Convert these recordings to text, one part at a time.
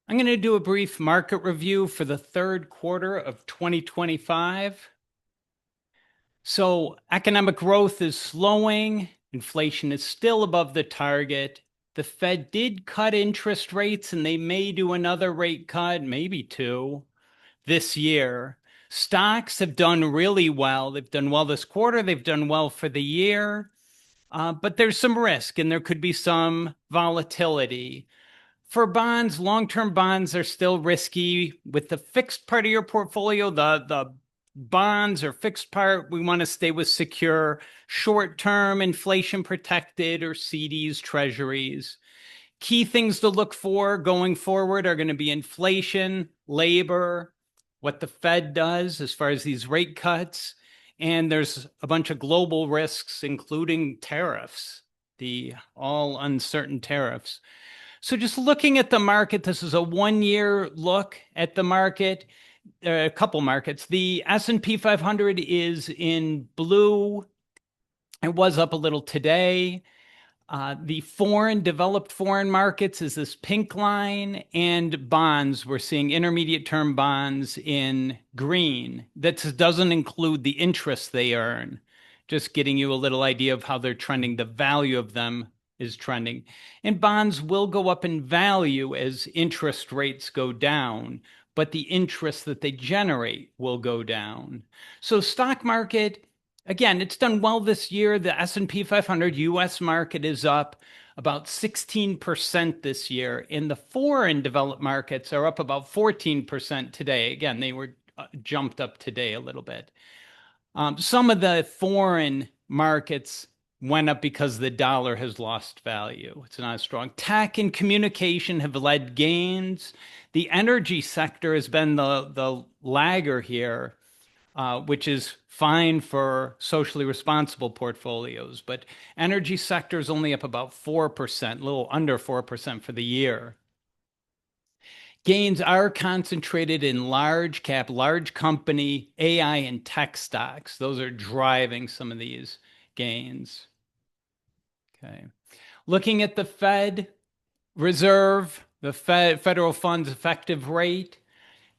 I'm going to do a brief market review for the third quarter of 2025. So, economic growth is slowing, inflation is still above the target. The Fed did cut interest rates, and they may do another rate cut, maybe two, this year. Stocks have done really well. They've done well this quarter, they've done well for the year, but there's some risk, and there could be some volatility. For bonds, long-term bonds are still risky. With the fixed part of your portfolio, the bonds or fixed part, we want to stay with secure, short-term, inflation protected or CDs, treasuries. Key things to look for going forward are going to be inflation, labor, what the Fed does as far as these rate cuts, and there's a bunch of global risks, including tariffs, the all uncertain tariffs. So just looking at the market, this is a 1 year look at the market, a couple markets. The S&P 500 is in blue. It was up a little today. The developed foreign markets is this pink line, and bonds, we're seeing intermediate term bonds in green. That doesn't include the interest they earn, just getting you a little idea of how they're trending. The value of them is trending. And bonds will go up in value as interest rates go down, but the interest that they generate will go down. So stock market, again, it's done well this year. The S&P 500 US market is up about 16% this year, and the foreign developed markets are up about 14% today. Again, they were jumped up today a little bit. Some of the foreign markets went up because the dollar has lost value. It's not as strong. Tech and communication have led gains. The energy sector has been the lagger here, which is fine for socially responsible portfolios. But energy sector is only up about 4%, a little under 4% for the year. Gains are concentrated in large cap, large company, AI and tech stocks. Those are driving some of these gains. Okay. Looking at the Fed Reserve, the federal funds effective rate,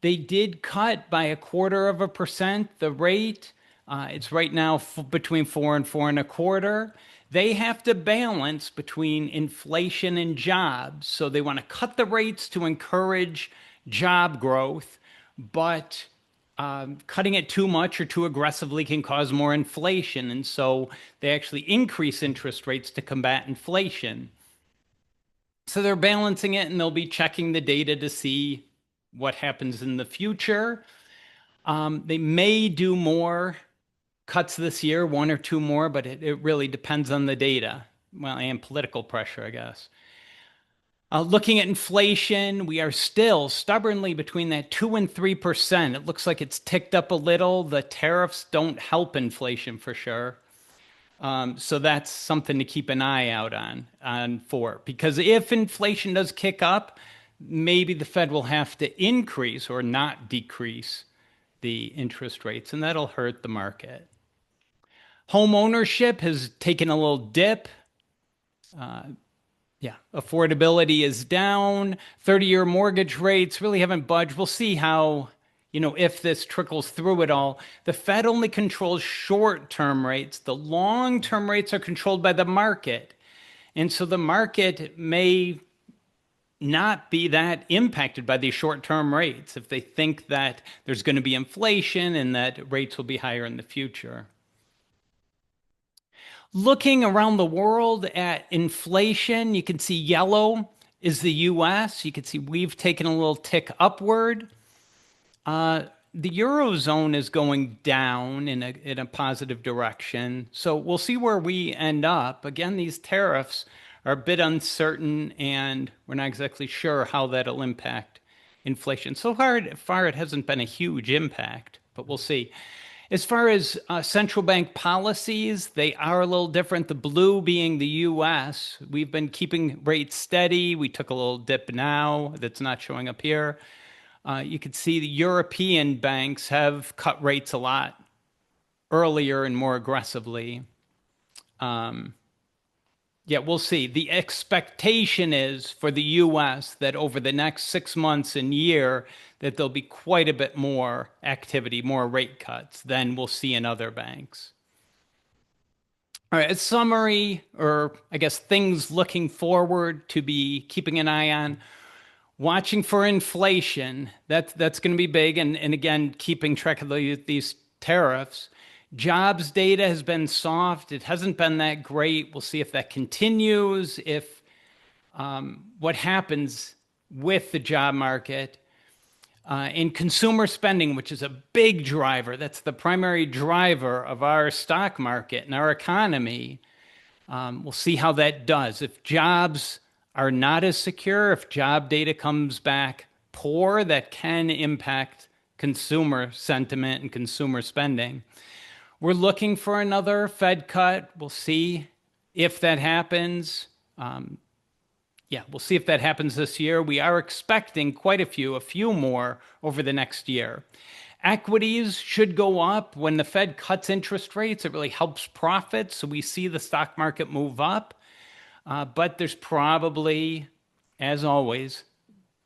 they did cut by 0.25% the rate. It's right now between 4 and 4.25. They have to balance between inflation and jobs. So they want to cut the rates to encourage job growth, but cutting it too much or too aggressively can cause more inflation. And so they actually increase interest rates to combat inflation. So they're balancing it, and they'll be checking the data to see what happens in the future. They may do more cuts this year, one or two more, but it really depends on the data. Well, and political pressure, I guess. Looking at inflation, we are still stubbornly between that 2 and 3%. It looks like it's ticked up a little. The tariffs don't help inflation for sure. So that's something to keep an eye out on for. Because if inflation does kick up, maybe the Fed will have to increase or not decrease the interest rates, and that'll hurt the market. Home ownership has taken a little dip. Yeah, affordability is down. 30-year mortgage rates really haven't budged. We'll see how, if this trickles through it all. The Fed only controls short-term rates. The long-term rates are controlled by the market. And so the market may not be that impacted by these short-term rates if they think that there's going to be inflation and that rates will be higher in the future. Looking around the world at inflation, you can see yellow is the US. You can see we've taken a little tick upward. The Eurozone is going down in a positive direction. So we'll see where we end up. Again, these tariffs are a bit uncertain, and we're not exactly sure how that'll impact inflation. So far, it hasn't been a huge impact, but we'll see. As far as central bank policies, they are a little different. The blue being the US. We've been keeping rates steady. We took a little dip now that's not showing up here. You can see the European banks have cut rates a lot earlier and more aggressively. Yeah, we'll see. The expectation is for the US that over the next 6 months and year, that there'll be quite a bit more activity, more rate cuts than we'll see in other banks. All right, a summary, or I guess things looking forward to be keeping an eye on. Watching for inflation, that's going to be big. And again, keeping track of these tariffs. Jobs data has been soft. It hasn't been that great. We'll see if that continues, if what happens with the job market. In consumer spending, which is a big driver, that's the primary driver of our stock market and our economy. We'll see how that does. If jobs are not as secure, if job data comes back poor, that can impact consumer sentiment and consumer spending. We're looking for another Fed cut. We'll see if that happens. Yeah, we'll see if that happens this year. We are expecting quite a few more over the next year. Equities should go up when the Fed cuts interest rates. It really helps profits. So we see the stock market move up. But there's probably, as always,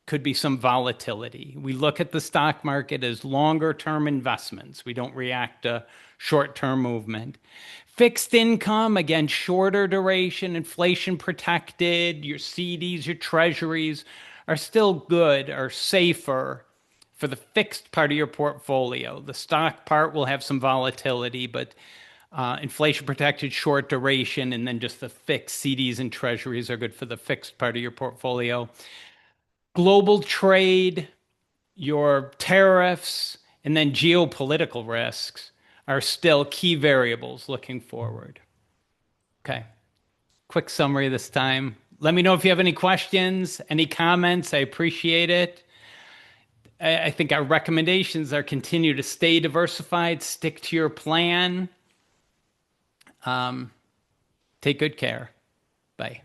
could be some volatility. We look at the stock market as longer term investments. We don't react to short term movement. Fixed income, again, shorter duration, inflation protected. Your CDs, your treasuries are still good, are safer for the fixed part of your portfolio. The stock part will have some volatility, but inflation protected, short duration, and then just the fixed CDs and treasuries are good for the fixed part of your portfolio. Global trade, your tariffs, and then geopolitical risks are still key variables looking forward. Okay, quick summary this time. Let me know if you have any questions, any comments. I appreciate it. I think our recommendations are continue to stay diversified, stick to your plan. Take good care. Bye.